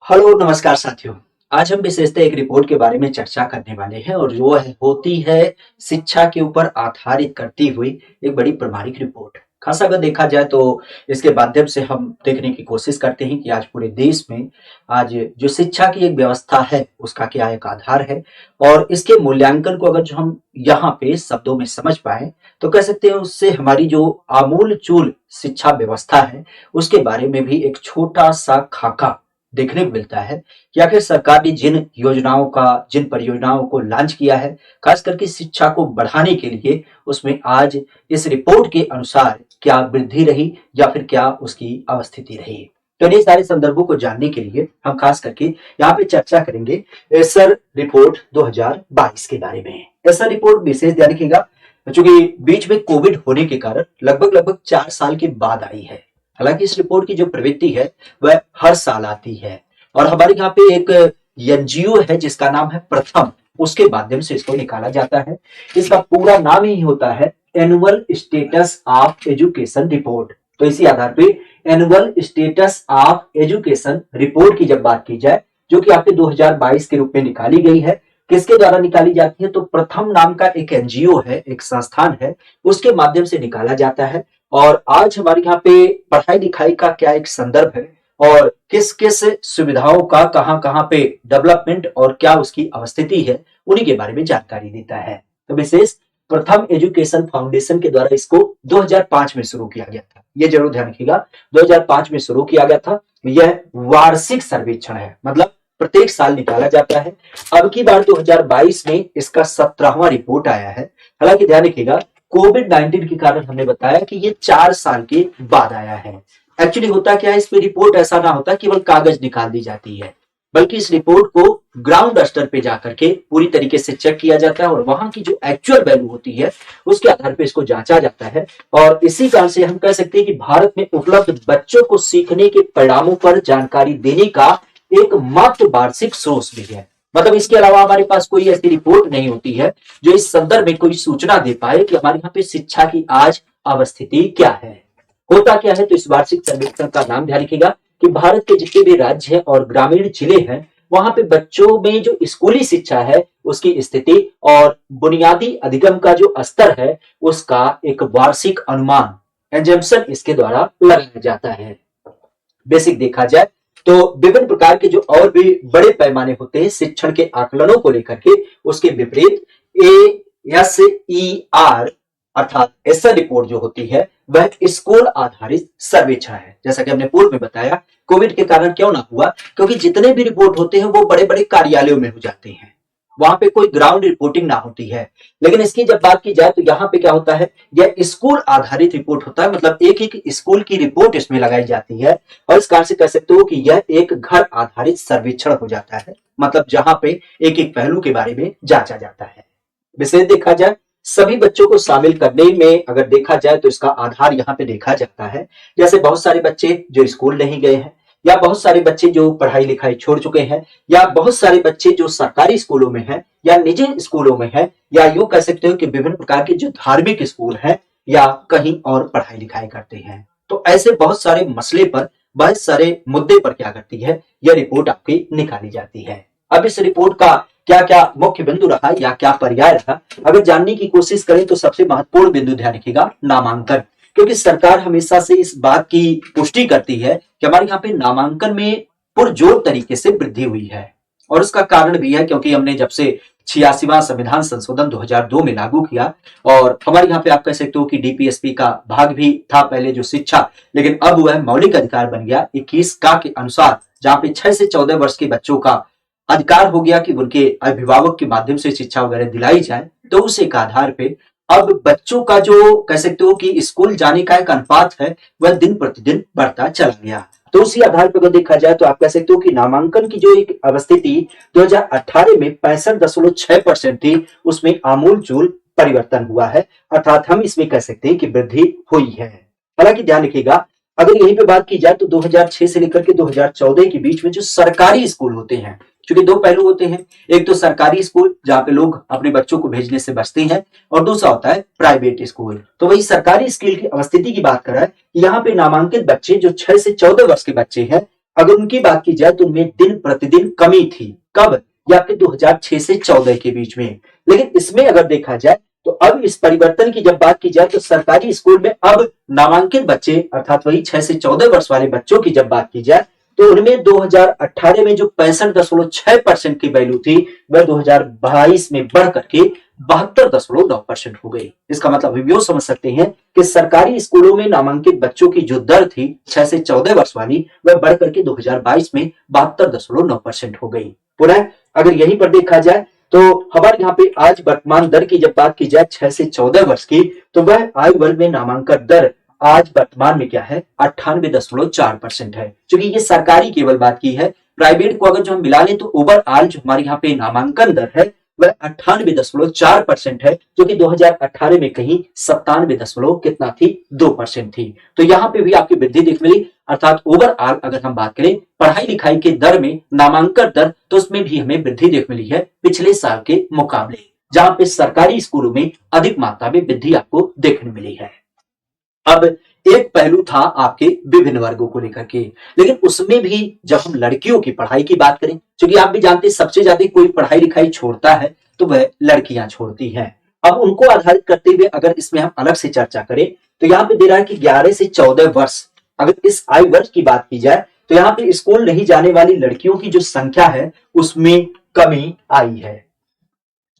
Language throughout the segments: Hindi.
हेलो नमस्कार साथियों। आज हम विशेषतः एक रिपोर्ट के बारे में चर्चा करने वाले हैं और जो है होती है शिक्षा के ऊपर आधारित करती हुई एक बड़ी प्रामाणिक रिपोर्ट। खास अगर देखा जाए तो इसके माध्यम से हम देखने की कोशिश करते हैं कि आज पूरे देश में आज जो शिक्षा की एक व्यवस्था है उसका क्या एक आधार है और इसके मूल्यांकन को अगर जो हम यहाँ पे शब्दों में समझ पाए तो कह सकते हैं उससे हमारी जो आमूल चूल शिक्षा व्यवस्था है उसके बारे में भी एक छोटा सा खाका देखने को मिलता है कि आखिर सरकार ने जिन परियोजनाओं को लॉन्च किया है खास करके शिक्षा को बढ़ाने के लिए उसमें आज इस रिपोर्ट के अनुसार क्या वृद्धि रही या फिर क्या उसकी अवस्थिति रही। तो इन सारे संदर्भों को जानने के लिए हम खास करके यहाँ पे चर्चा करेंगे एसर रिपोर्ट 2022 के बारे में। एसर रिपोर्ट विशेष ध्यान रखिएगा चूंकि बीच में कोविड होने के कारण लगभग 4 साल के बाद आई है। हालांकि इस रिपोर्ट की जो प्रवृत्ति है वह हर साल आती है और हमारे यहाँ पे एक एनजीओ है जिसका नाम है प्रथम, उसके माध्यम से इसको निकाला जाता है। इसका पूरा नाम ही होता है annual status of education report. तो इसी आधार पे annual status of education report की जब बात की जाए जो कि आपके 2022 के रूप में निकाली गई है, किसके द्वारा निकाली जाती है तो प्रथम नाम का एक एनजीओ है, एक संस्थान है, उसके माध्यम से निकाला जाता है। और आज हमारे यहाँ पे पढ़ाई लिखाई का क्या एक संदर्भ है और किस किस सुविधाओं का कहाँ कहाँ पे डेवलपमेंट और क्या उसकी अवस्थिति है उन्हीं के बारे में जानकारी देता है। तो विशेष प्रथम एजुकेशन फाउंडेशन के द्वारा इसको 2005 में शुरू किया गया था, ये जरूर ध्यान रखिएगा। 2005 में शुरू किया गया था। यह वार्षिक सर्वेक्षण है, मतलब प्रत्येक साल निकाला जाता है। अब की बार 2022 में इसका 17वां रिपोर्ट आया है। हालांकि ध्यान रखिएगा कोविड-19 के कारण हमने बताया कि ये 4 साल के बाद आया है। एक्चुअली होता क्या है, इसमें रिपोर्ट ऐसा ना होता केवल कागज निकाल दी जाती है, बल्कि इस रिपोर्ट को ग्राउंड स्तर पे जाकर के पूरी तरीके से चेक किया जाता है और वहां की जो एक्चुअल वैल्यू होती है उसके आधार पे इसको जांचा जाता है। और इसी कारण से हम कह सकते हैं कि भारत में उपलब्ध बच्चों को सीखने के परिणामों पर जानकारी देने का एकमात्र वार्षिक स्रोत भी है। मतलब इसके अलावा हमारे पास कोई ऐसी रिपोर्ट नहीं होती है जो इस संदर्भ में कोई सूचना दे पाए कि हमारे यहाँ पे शिक्षा की आज अवस्थिति क्या है, होता क्या है। तो इस वार्षिक सर्वेक्षण का नाम ध्यान रखिएगा कि भारत के जितने भी राज्य हैं और ग्रामीण जिले हैं वहां पे बच्चों में जो स्कूली शिक्षा है उसकी स्थिति और बुनियादी अधिगम का जो स्तर है उसका एक वार्षिक अनुमान एजम्पशन इसके द्वारा लगाया जाता है। बेसिक देखा जाए तो विभिन्न प्रकार के जो और भी बड़े पैमाने होते हैं शिक्षण के आकलनों को लेकर के उसके विपरीत ASER अर्थात एसर रिपोर्ट जो होती है वह स्कूल आधारित सर्वेक्षण है। जैसा कि हमने पूर्व में बताया कोविड के कारण क्यों ना हुआ, क्योंकि जितने भी रिपोर्ट होते हैं वो बड़े बड़े कार्यालयों में हो जाते हैं, वहां पे कोई ग्राउंड रिपोर्टिंग ना होती है। लेकिन इसकी जब बात की जाए तो यहाँ पे क्या होता है, यह स्कूल आधारित रिपोर्ट होता है, मतलब एक एक स्कूल की रिपोर्ट इसमें लगाई जाती है और इस कारण से कह सकते हो कि यह एक घर आधारित सर्वेक्षण हो जाता है, मतलब जहां पे एक एक पहलू के बारे में जांचा जाता है। विशेष देखा जाए सभी बच्चों को शामिल करने में अगर देखा जाए तो इसका आधार यहाँ पे देखा जाता है। जैसे बहुत सारे बच्चे जो स्कूल नहीं गए हैं या बहुत सारे बच्चे जो पढ़ाई लिखाई छोड़ चुके हैं या बहुत सारे बच्चे जो सरकारी स्कूलों में हैं या निजी स्कूलों में हैं या यूं कह सकते हो कि विभिन्न प्रकार के जो धार्मिक स्कूल हैं या कहीं और पढ़ाई लिखाई करते हैं। तो ऐसे बहुत सारे मसले पर बहुत सारे मुद्दे पर क्या करती है यह रिपोर्ट आपकी निकाली जाती है। अब इस रिपोर्ट का क्या क्या मुख्य बिंदु रहा या क्या पर्याय रहा अगर जानने की कोशिश करें तो सबसे महत्वपूर्ण बिंदु ध्यान रखिएगा नामांकन, क्योंकि सरकार हमेशा से इस बात की पुष्टि करती है कि हमारे यहाँ पे नामांकन में पुरजोर तरीके से वृद्धि हुई है। और उसका कारण भी है क्योंकि हमने जब से 86वां संविधान संशोधन 2002 में लागू किया और हमारे यहाँ पे आप कह सकते हो कि डीपीएसपी का भाग भी था पहले जो शिक्षा, लेकिन अब वह मौलिक अधिकार बन गया 21 का के अनुसार, जहाँ पे 6 से 14 वर्ष के बच्चों का अधिकार हो गया कि उनके अभिभावक के माध्यम से शिक्षा वगैरह दिलाई जाए। तो उस एक आधार पे अब बच्चों का जो कह सकते हो कि स्कूल जाने का एक अनुपात है वह दिन प्रतिदिन बढ़ता चला गया। तो उसी आधार पर अगर देखा जाए तो आप कह सकते हो कि नामांकन की जो एक अवस्थिति 2018 में 65.6% थी उसमें आमूलचूल परिवर्तन हुआ है, अर्थात हम इसमें कह सकते हैं कि वृद्धि हुई है। हालांकि ध्यान रखिएगा अगर यहीं पे बात की जाए तो 2006 से लेकर के 2014 के बीच में जो सरकारी स्कूल होते हैं क्योंकि दो पहलू होते हैं, एक तो सरकारी स्कूल जहां पे लोग अपने बच्चों को भेजने से बचते हैं, और दूसरा होता है प्राइवेट स्कूल। तो वही सरकारी स्कूल की अवस्थिति की बात कर रहा है कि यहाँ पे नामांकित बच्चे जो 6 से 14 वर्ष के बच्चे हैं, अगर उनकी बात की जाए तो उनमें दिन प्रतिदिन कमी थी। कब? या आपके 2006 से 14 के बीच में। लेकिन इसमें अगर देखा जाए तो अब इस परिवर्तन की जब बात की जाए तो सरकारी स्कूल में अब नामांकित बच्चे अर्थात वही 6 से 14 वर्ष वाले बच्चों की जब बात की जाए तो उनमें 2018 में जो 65.6% की वैल्यू थी वह 2022 में बढ़ करके 72.9% हो गई। इसका मतलब हम यूं समझ सकते हैं कि सरकारी स्कूलों में नामांकित बच्चों की जो दर थी 6 से 14 वर्ष वाली वह बढ़ करके 2022 में 72.9% हो गई। पुनः अगर यहीं पर देखा जाए तो हमारे यहाँ पे आज वर्तमान दर की जब बात की जाए 6 से 14 वर्ष की तो वह आयु वर्ग में नामांकन दर आज वर्तमान में क्या है 98.4% है। क्योंकि ये सरकारी केवल बात की है, प्राइवेट को अगर जो हम मिला लें तो ओवरऑल जो हमारे यहाँ पे नामांकन दर है वह 98.4% है, जो कि 2018 में कहीं 97 कितना थी 2% थी। तो यहाँ पे भी आपकी वृद्धि दिख मिली, अर्थात ओवरऑल अगर हम बात करें पढ़ाई लिखाई के दर में नामांकन दर तो उसमें भी हमें वृद्धि देख मिली है पिछले साल के मुकाबले, जहां पे सरकारी स्कूलों में अधिक मात्रा में वृद्धि आपको देखने मिली है। अब एक पहलू था आपके विभिन्न वर्गों को लेकर के, लेकिन उसमें भी जब हम लड़कियों की पढ़ाई की बात करें, क्योंकि आप भी जानते हैं सबसे ज्यादा कोई पढ़ाई लिखाई छोड़ता है तो वह लड़कियां छोड़ती हैं। अब उनको आधारित करते हुए अगर इसमें हम अलग से चर्चा करें तो यहाँ पे दे रहा है कि 11 से 14 वर्ष, अगर इस आयु वर्ग की बात की जाए तो यहाँ पे स्कूल नहीं जाने वाली लड़कियों की जो संख्या है उसमें कमी आई है।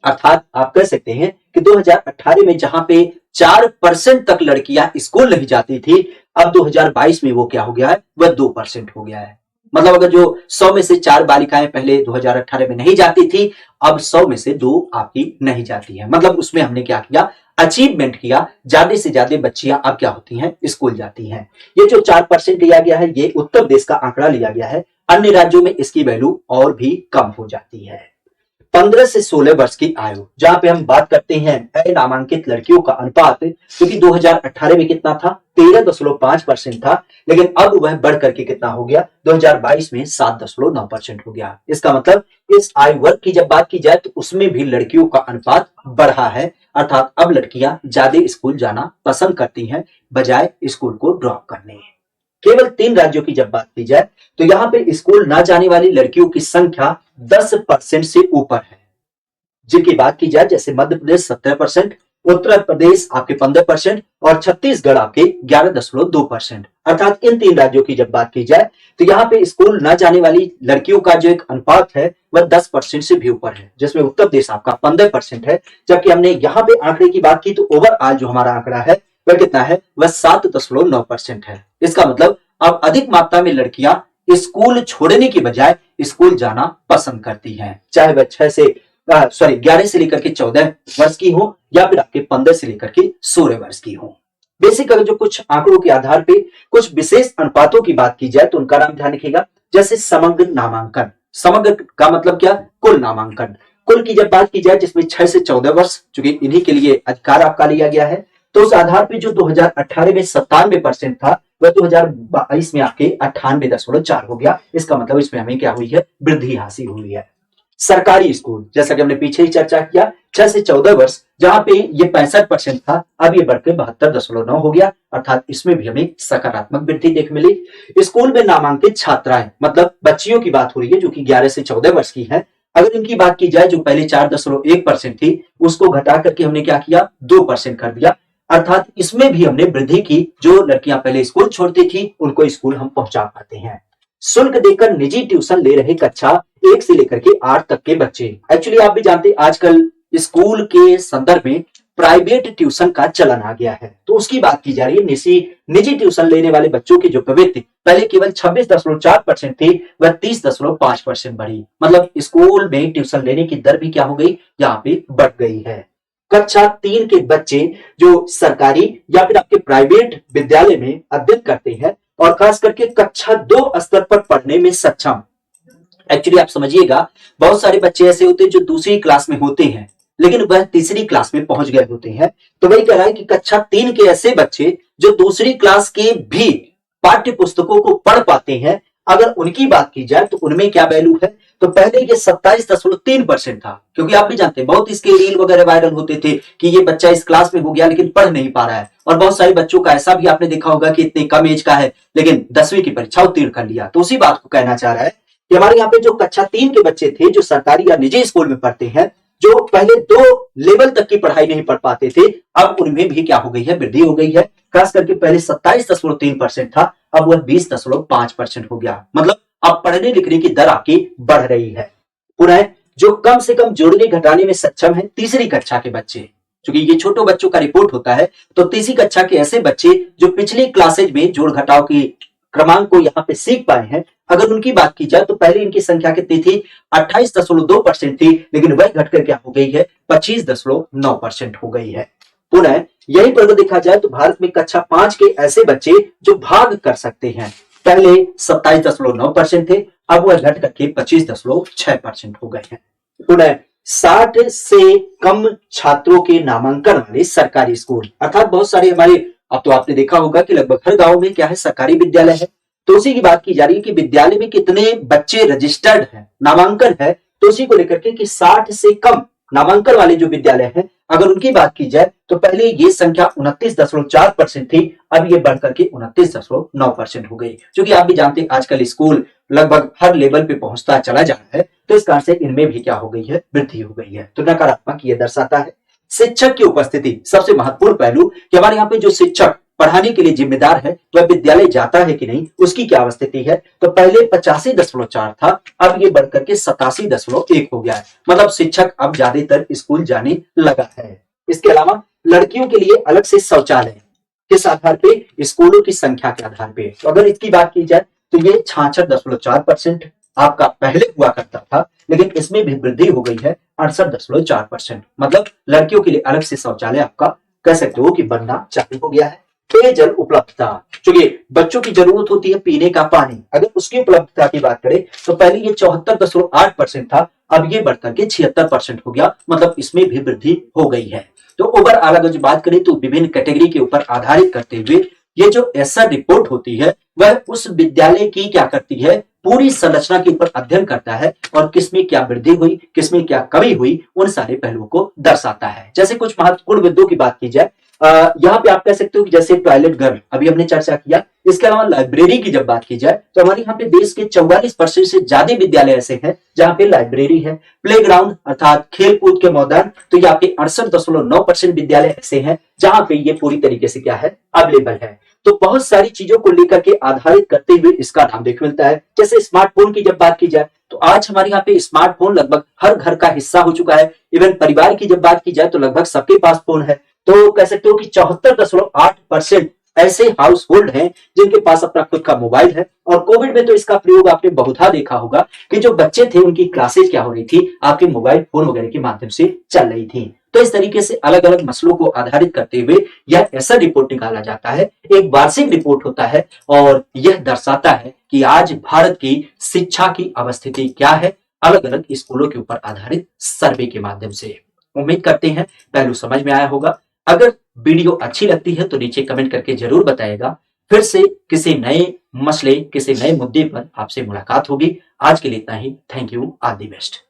अर्थात आप कह सकते हैं कि 2018 में जहां पे 4% तक लड़कियां स्कूल नहीं जाती थी, अब 2022 में वो क्या हो गया है वह 2% हो गया है। मतलब अगर जो 100 में से 4 बालिकाएं पहले 2018 में नहीं जाती थी, अब 100 में से 2 आपकी नहीं जाती है। मतलब उसमें हमने क्या किया, अचीवमेंट किया, ज्यादा से ज्यादा बच्चियां अब क्या होती हैं स्कूल जाती हैं। ये जो 4% लिया गया है ये उत्तर प्रदेश का आंकड़ा लिया गया है, अन्य राज्यों में इसकी वैल्यू और भी कम हो जाती है। 15 से 16 वर्ष की आयु, जहां पे हम बात करते हैं नामांकित लड़कियों का अनुपात, क्योंकि 2018 में कितना था 13.5% था, लेकिन अब वह बढ़ करके कितना हो गया 2022 में 7.9% हो गया। इसका मतलब इस आयु वर्ग की जब बात की जाए तो उसमें भी लड़कियों का अनुपात बढ़ा है, अर्थात अब लड़कियां ज्यादा स्कूल जाना पसंद करती हैं बजाय स्कूल को ड्रॉप करने। केवल 3 राज्यों की जब बात की जाए तो यहाँ पे स्कूल ना जाने वाली लड़कियों की संख्या 10% से ऊपर है, जिनकी बात की जाए जैसे मध्य प्रदेश 17%, उत्तर प्रदेश आपके 15% और छत्तीसगढ़ आपके 11.2%। अर्थात इन 3 राज्यों की जब बात की जाए तो यहाँ पे स्कूल न जाने वाली लड़कियों का जो एक अनुपात है वह 10% से भी ऊपर है, जिसमें उत्तर प्रदेश आपका 15% है, जबकि हमने यहाँ पे आंकड़े की बात की तो ओवरऑल जो हमारा आंकड़ा है वह कितना है वह 7.9% है। इसका मतलब अब अधिक मात्रा में लड़कियां स्कूल छोड़ने की बजाय स्कूल जाना पसंद करती हैं, चाहे वह 11 से लेकर के 14 वर्ष की हो या फिर आपके 15 से लेकर के 16 वर्ष की हो। बेसिक अगर जो कुछ आंकड़ों के आधार पे कुछ विशेष अनुपातों की बात की जाए तो उनका नाम ध्यान रखिएगा, जैसे समग्र नामांकन। समग्र का मतलब क्या, कुल नामांकन। कुल की जब बात की जाए जिसमें 6 से 14 वर्ष चूंकि इन्हीं के लिए अधिकार आपका लिया गया है, तो उस आधार पे जो 2018 में 97% था वह 2022 में आपके 98.4 हो गया। इसका मतलब इसमें हमें क्या हुई है, वृद्धि हासिल हुई है। सरकारी स्कूल, जैसा कि हमने पीछे ही चर्चा किया, 6 से 14 वर्ष जहां पे ये 65% था, अब ये बढ़कर 72.9 हो गया, अर्थात इसमें भी हमें सकारात्मक वृद्धि देख मिली। स्कूल में नामांकित छात्राएं, मतलब बच्चियों की बात हो रही है जो कि 11 से 14 वर्ष की है, अगर इनकी बात की जाए जो पहले 4.1% थी उसको घटा करके हमने क्या किया 2% कर दिया, अर्थात इसमें भी हमने वृद्धि की। जो लड़कियां पहले स्कूल छोड़ती थी उनको स्कूल हम पहुंचा पाते हैं। शुल्क देकर निजी ट्यूशन ले रहे कक्षा 1 से लेकर के 8 तक के बच्चे। एक्चुअली आप भी जानते हैं आजकल स्कूल के संदर्भ में प्राइवेट ट्यूशन का चलन आ गया है, तो उसकी बात की जा रही है। निजी ट्यूशन लेने वाले बच्चों की जो प्रवृत्ति पहले केवल 26.4% थी वह 30.5% बढ़ी। मतलब स्कूल में ट्यूशन लेने की दर भी क्या हो गई, यहाँ पे बढ़ गई है। कक्षा 3 के बच्चे जो सरकारी या फिर आपके प्राइवेट विद्यालय में अध्ययन करते हैं और खास करके कक्षा 2 स्तर पर पढ़ने में सक्षम, एक्चुअली आप समझिएगा बहुत सारे बच्चे ऐसे होते हैं जो दूसरी क्लास में होते हैं लेकिन वह तीसरी क्लास में पहुंच गए होते हैं, तो वही कह रहा है कि कक्षा 3 के ऐसे बच्चे जो दूसरी क्लास के भी पाठ्य पुस्तकों को पढ़ पाते हैं, अगर उनकी बात की जाए तो उनमें क्या वैल्यू है तो पहले ये 27.3% था, क्योंकि आप भी जानते हैं बहुत इसके रील वगैरह वायरल होते थे कि ये बच्चा इस क्लास में हो गया लेकिन पढ़ नहीं पा रहा है। और बहुत सारे बच्चों का ऐसा भी आपने देखा होगा कि इतनी कम एज का है लेकिन 10वीं की परीक्षा उत्तीर्ण कर लिया। तो उसी बात को कहना चाह रहा है कि हमारे यहाँ पे जो कक्षा 3 के बच्चे थे जो सरकारी या निजी स्कूल में पढ़ते हैं, जो पहले 2 लेवल तक की पढ़ाई नहीं पढ़ पाते थे, अब उनमें भी क्या हो गई है, वृद्धि हो गई है। खास करके पहले 27.3% था, अब वह 20.5% हो गया। मतलब अब पढ़ने लिखने की दर आपकी बढ़ रही है। पुनः जो कम से कम जोड़ने घटाने में सक्षम है, तीसरी कक्षा के बच्चे, क्योंकि ये छोटे बच्चों का रिपोर्ट होता है, तो तीसरी कक्षा के ऐसे बच्चे जो पिछली क्लासेज में जोड़ घटाव की क्रमांक को यहाँ पे सीख पाए हैं, अगर उनकी बात की जाए तो पहले इनकी संख्या कितनी थी, 28.2% थी, लेकिन वह घटकर क्या हो गई है, 25.9% हो गई है। पुनः यही पर देखा जाए तो भारत में कक्षा 5 के ऐसे बच्चे जो भाग कर सकते हैं, पहले 27.9% थे, अब वह घट करके 25.6% हो गए हैं। पुनः 60 से कम छात्रों के नामांकन वाले सरकारी स्कूल, अर्थात बहुत सारे हमारे, अब तो आपने देखा होगा कि लगभग हर गांव में क्या है, सरकारी विद्यालय है। तो उसी की बात की जा रही है कि विद्यालय में कितने बच्चे रजिस्टर्ड है, नामांकन है, तो उसी को लेकर के कि 60 से कम नामांकन वाले जो विद्यालय हैं, अगर उनकी बात की जाए तो पहले ये संख्या 29.4% थी, अब ये बढ़कर के 29.9% हो गई। क्योंकि आप भी जानते हैं आजकल स्कूल लगभग हर लेवल पे पहुंचता चला जा रहा है, तो इस कारण से इनमें भी क्या हो गई है, वृद्धि हो गई है। तो नकारात्मक ये दर्शाता है। शिक्षक की उपस्थिति, सबसे महत्वपूर्ण पहलू कि हमारे यहाँ पे जो शिक्षक पढ़ाने के लिए जिम्मेदार है वह विद्यालय जाता है कि नहीं, उसकी क्या स्थिति है। तो पहले 85.4 था, अब ये बढ़कर के 87.1 हो गया है। मतलब शिक्षक अब ज्यादातर स्कूल जाने लगा है। इसके अलावा लड़कियों के लिए अलग से शौचालय, किस आधार पे, स्कूलों की संख्या के आधार पे। तो अगर इसकी बात की जाए तो ये 66.4% आपका पहले हुआ करता था, लेकिन इसमें भी वृद्धि हो गई है 68.4%। मतलब लड़कियों के लिए अलग से शौचालय आपका कह सकते हो कि बनना चालू हो गया है। पेयजल उपलब्धता, क्योंकि बच्चों की जरूरत होती है पीने का पानी, अगर उसकी उपलब्धता की बात करें तो पहले ये 74.8% था, अब ये बढ़कर के 76% हो गया। मतलब इसमें भी वृद्धि हो गई है। तो ओवरऑल अगर जो बात करें तो विभिन्न कैटेगरी के ऊपर आधारित करते हुए ये जो ऐसा रिपोर्ट होती है वह उस विद्यालय की क्या करती है, पूरी संरचना के ऊपर अध्ययन करता है और किसमें क्या वृद्धि हुई, किसमें क्या कमी हुई, उन सारे पहलुओं को दर्शाता है। जैसे कुछ महत्वपूर्ण मुद्दों की बात की जाए, यहाँ पे आप कह सकते हो कि जैसे टॉयलेट घर अभी हमने चर्चा किया। इसके अलावा लाइब्रेरी की जब बात की जाए तो हमारे यहाँ पे देश के 44% से ज्यादा विद्यालय ऐसे हैं जहाँ पे लाइब्रेरी है। प्ले ग्राउंड अर्थात खेल कूद के मैदान, तो यहाँ पे 68.9% विद्यालय ऐसे हैं जहाँ पे ये पूरी तरीके से क्या है, अवेलेबल है। तो बहुत सारी चीजों को लेकर के आधारित करते हुए इसका नाम देखने मिलता है। जैसे स्मार्टफोन की जब बात की जाए तो आज हमारे यहाँ पे स्मार्टफोन लगभग हर घर का हिस्सा हो चुका है। इवन परिवार की जब बात की जाए तो लगभग सबके पास फोन है। तो कह सकते हो कि 74.8% ऐसे हाउस होल्ड हैं जिनके पास अपना खुद का मोबाइल है। और कोविड में तो इसका प्रयोग आपने बहुधा देखा होगा कि जो बच्चे थे उनकी क्लासेज क्या हो रही थी, आपके मोबाइल फोन वगैरह के माध्यम से चल रही थी। तो इस तरीके से अलग अलग मसलों को आधारित करते हुए यह ऐसा रिपोर्ट निकाला जाता है, एक वार्षिक रिपोर्ट होता है और यह दर्शाता है कि आज भारत की शिक्षा की अवस्थिति क्या है, अलग अलग स्कूलों के ऊपर आधारित सर्वे के माध्यम से। उम्मीद करते हैं पहलू समझ में आया होगा। अगर वीडियो अच्छी लगती है तो नीचे कमेंट करके जरूर बताइएगा। फिर से किसी नए मसले, किसी नए मुद्दे पर आपसे मुलाकात होगी। आज के लिए इतना ही। Thank you, all the best.